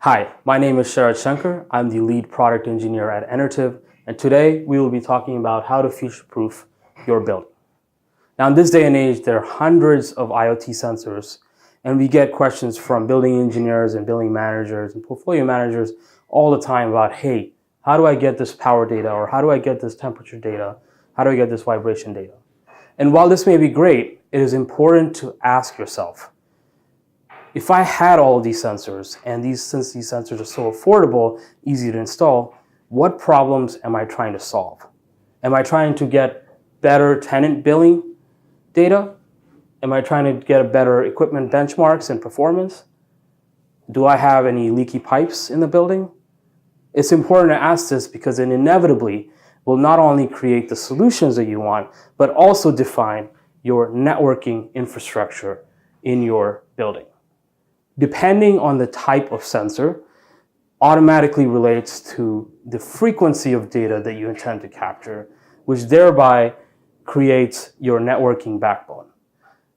Hi, my name is Sharad Shankar. I'm the lead product engineer at Enertiv, and today we will be talking about how to future-proof your building. Now, in this day and age, there are hundreds of IoT sensors, and we get questions from building engineers and building managers and portfolio managers all the time about, hey, how do I get this power data, or how do I get this temperature data? How do I get this vibration data? And while this may be great, it is important to ask yourself, if I had all of these sensors, and since these sensors are so affordable, easy to install, what problems am I trying to solve? Am I trying to get better tenant billing data? Am I trying to get a better equipment benchmarks and performance? Do I have any leaky pipes in the building? It's important to ask this because it inevitably will not only create the solutions that you want, but also define your networking infrastructure in your building. Depending on the type of sensor, automatically relates to the frequency of data that you intend to capture, which thereby creates your networking backbone.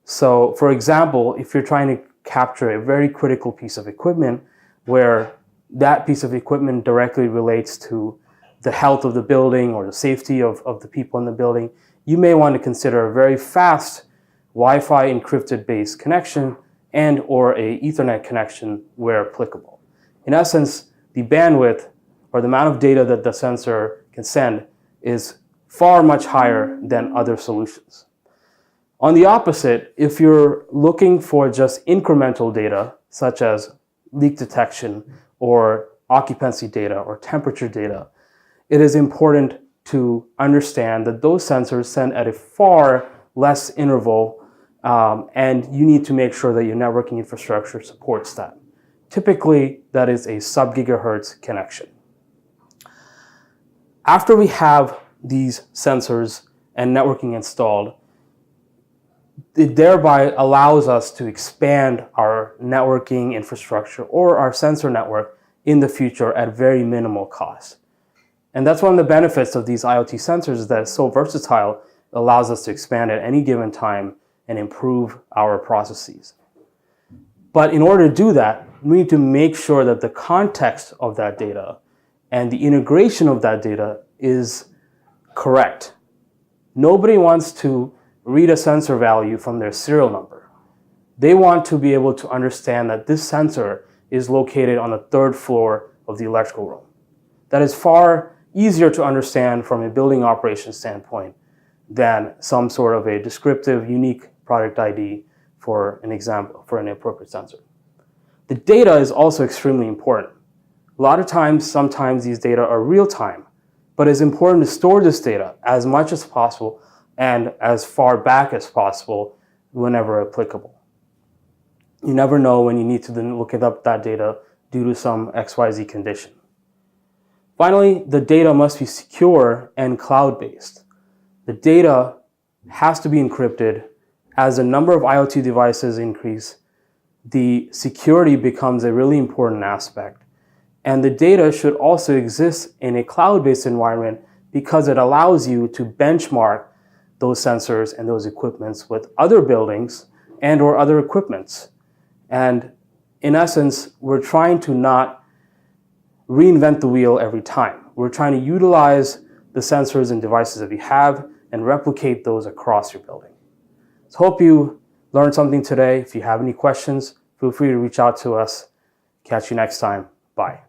So, for example, if you're trying to capture a very critical piece of equipment where that piece of equipment directly relates to the health of the building or the safety of the people in the building, you may want to consider a very fast Wi-Fi encrypted based connection and or a Ethernet connection where applicable. In essence, the bandwidth or the amount of data that the sensor can send is far much higher than other solutions. On the opposite, if you're looking for just incremental data, such as leak detection or occupancy data or temperature data, it is important to understand that those sensors send at a far less interval, and you need to make sure that your networking infrastructure supports that. Typically, that is a sub-gigahertz connection. After we have these sensors and networking installed, it thereby allows us to expand our networking infrastructure or our sensor network in the future at very minimal cost. And that's one of the benefits of these IoT sensors, is that it's so versatile, it allows us to expand at any given time and improve our processes. But in order to do that, we need to make sure that the context of that data and the integration of that data is correct. Nobody wants to read a sensor value from their serial number. They want to be able to understand that this sensor is located on the third floor of the electrical room. That is far easier to understand from a building operations standpoint than some sort of a descriptive, unique product ID for an example, for an appropriate sensor. The data is also extremely important. A lot of times, sometimes these data are real time, but it's important to store this data as much as possible and as far back as possible whenever applicable. You never know when you need to then look up that data due to some XYZ condition. Finally, the data must be secure and cloud-based. The data has to be encrypted. As the number of IoT devices increase, the security becomes a really important aspect. And the data should also exist in a cloud-based environment because it allows you to benchmark those sensors and those equipments with other buildings and or other equipments. And in essence, we're trying to not reinvent the wheel every time. We're trying to utilize the sensors and devices that we have and replicate those across your building. So hope you learned something today. If you have any questions, feel free to reach out to us. Catch you next time. Bye.